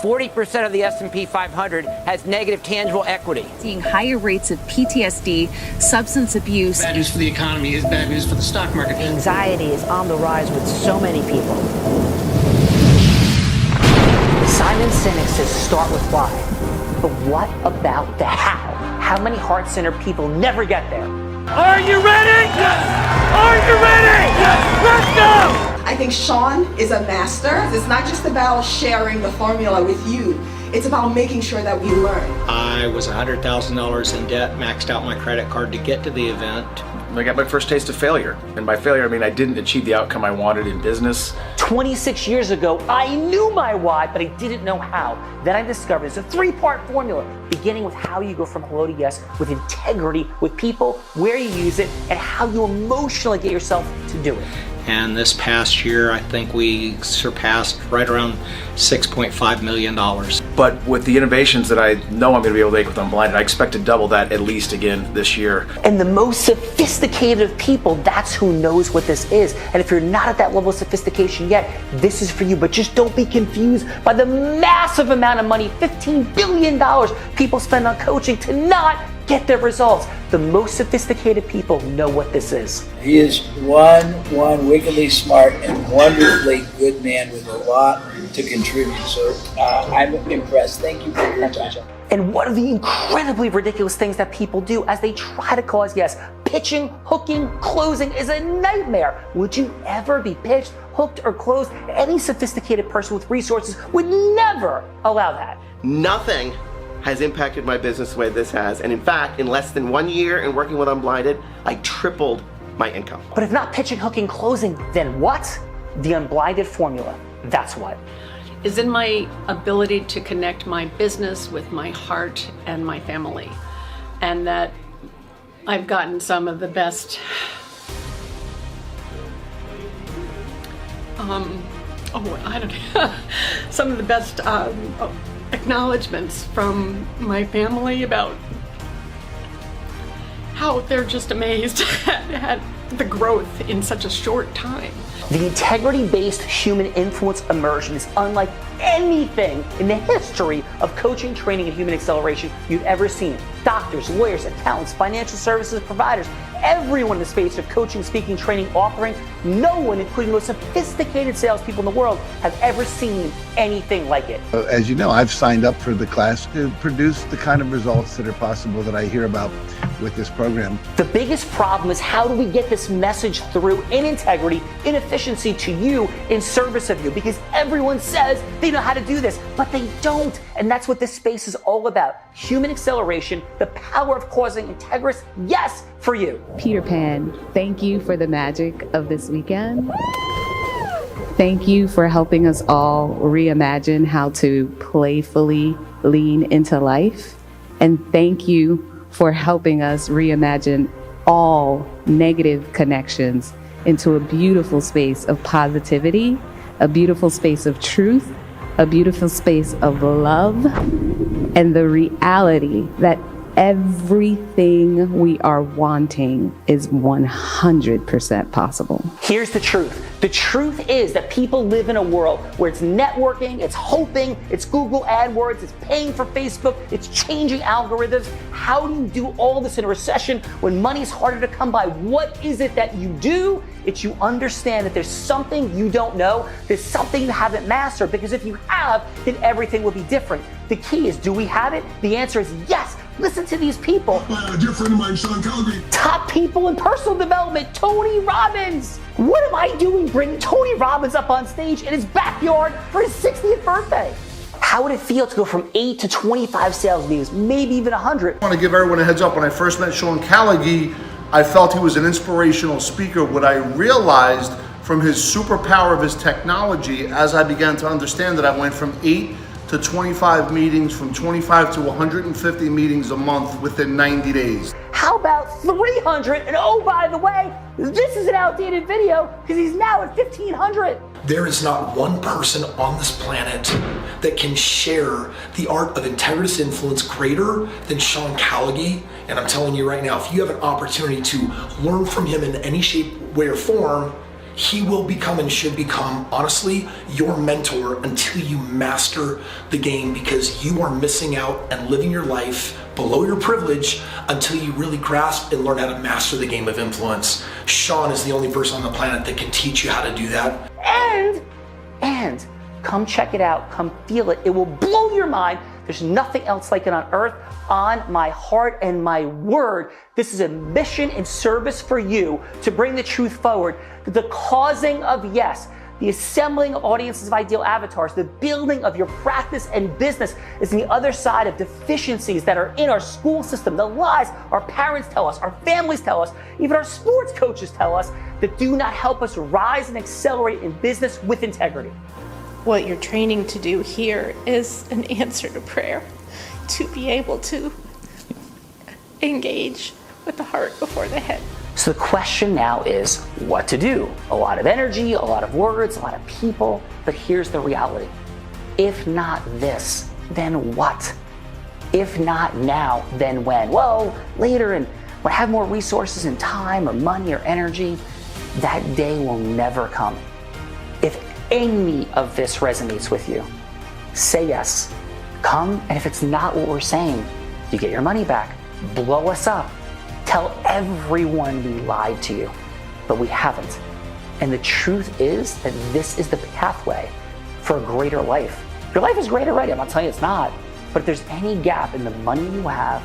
40% of the S&P 500 has negative tangible equity. Seeing higher rates of PTSD, substance abuse. Bad news for the economy is bad news for the stock market. Anxiety is on the rise with so many people. Simon Sinek says start with why. But what about the how? How many heart-centered people never get there? Are you ready? Yes! Are you ready? Yes! Let's go! I think Sean is a master. It's not just about sharing the formula with you. It's about making sure that we learn. I was $100,000 in debt, maxed out my credit card to get to the event. I got my first taste of failure. And by failure, I mean I didn't achieve the outcome I wanted in business. 26 years ago, I knew my why, but I didn't know how. Then I discovered it's a 3-part formula, beginning with how you go from hello to yes with integrity, with people, where you use it, and how you emotionally get yourself to do it. And this past year, I think we surpassed right around $6.5 million. But with the innovations that I know I'm going to be able to make with Unblinded, I expect to double that at least again this year. And the most sophisticated of people, that's who knows what this is. And if you're not at that level of sophistication yet, this is for you. But just don't be confused by the massive amount of money, $15 billion people spend on coaching to not get their results. The most sophisticated people know what this is. He is one wickedly smart and wonderfully good man with a lot to contribute. So I'm impressed. Thank you for your time. And one of the incredibly ridiculous things that people do as they try to cause yes, pitching, hooking, closing is a nightmare. Would you ever be pitched, hooked, or closed? Any sophisticated person with resources would never allow that. Nothing has impacted my business the way this has. And in fact, in less than 1 year in working with Unblinded, I tripled my income. But if not pitching, hooking, closing, then what? The Unblinded formula. That's what. Is in my ability to connect my business with my heart and my family. And that I've gotten some of the best some of the best acknowledgments from my family about how they're just amazed at the growth in such a short time. The integrity-based human influence immersion is unlike anything in the history of coaching, training, and human acceleration you've ever seen. Doctors, lawyers, accountants, financial services providers, everyone in the space of coaching, speaking, training, authoring, no one, including the most sophisticated salespeople in the world, have ever seen anything like it. As you know, I've signed up for the class to produce the kind of results that are possible that I hear about with this program. The biggest problem is how do we get this message through in integrity, in efficiency to you, in service of you? Because everyone says they know how to do this, but they don't. And that's what this space is all about. Human acceleration, the power of causing Integrous yes for you. Peter Pan, thank you for the magic of this weekend. Thank you for helping us all reimagine how to playfully lean into life. And thank you for helping us reimagine all negative connections into a beautiful space of positivity, a beautiful space of truth, a beautiful space of love, and the reality that everything we are wanting is 100% possible. Here's the truth. The truth is that people live in a world where it's networking, it's hoping, it's Google AdWords, it's paying for Facebook, it's changing algorithms. How do you do all this in a recession when money's harder to come by? What is it that you do? It's you understand that there's something you don't know, there's something you haven't mastered, because if you have, then everything will be different. The key is, do we have it? The answer is yes. Listen to these people. A dear friend of mine, Sean Calgary. Top people in personal development, Tony Robbins. What am I doing bringing Tony Robbins up on stage in his backyard for his 60th birthday? How would it feel to go from 8 to 25 sales meetings, maybe even 100? I want to give everyone a heads up. When I first met Sean Calgary, I felt he was an inspirational speaker. What I realized from his superpower of his technology, as I began to understand that I went from 8 to 25 meetings, from 25 to 150 meetings a month within 90 days. How about 300? And oh, by the way, this is an outdated video because he's now at 1,500. There is not one person on this planet that can share the art of Integrous influence greater than Sean Calgary. And I'm telling you right now, if you have an opportunity to learn from him in any shape, way, or form, He will become and should become, honestly, your mentor until you master the game, because you are missing out and living your life below your privilege until you really grasp and learn how to master the game of influence. Sean is the only person on the planet that can teach you how to do that. And come check it out, come feel it. It will blow your mind. There's nothing else like it on earth. On my heart and my word, this is a mission and service for you to bring the truth forward. The causing of yes, the assembling of audiences of ideal avatars, the building of your practice and business is on the other side of deficiencies that are in our school system, the lies our parents tell us, our families tell us, even our sports coaches tell us, that do not help us rise and accelerate in business with integrity. What you're training to do here is an answer to prayer, to be able to engage with the heart before the head. So the question now is what to do. A lot of energy, a lot of words, a lot of people, but here's the reality. If not this, then what? If not now, then when? Well, later, and when I have more resources and time or money or energy, that day will never come. If any of this resonates with you, say yes. Come, and if it's not what we're saying, you get your money back. Blow us up. Tell everyone we lied to you, but we haven't. And the truth is that this is the pathway for a greater life. Your life is great already, I'm not telling you it's not, but if there's any gap in the money you have,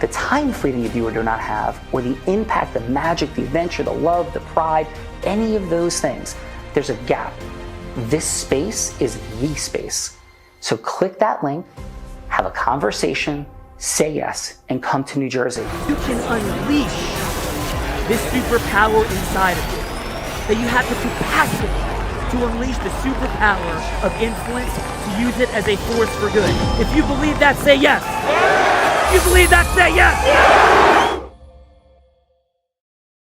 the time freedom you do or do not have, or the impact, the magic, the adventure, the love, the pride, any of those things, there's a gap. This space is the space. So click that link, have a conversation, say yes, and come to New Jersey. You can unleash this superpower inside of you. That you have the capacity to unleash the superpower of influence, to use it as a force for good. If you believe that, say yes. If you believe that, say yes.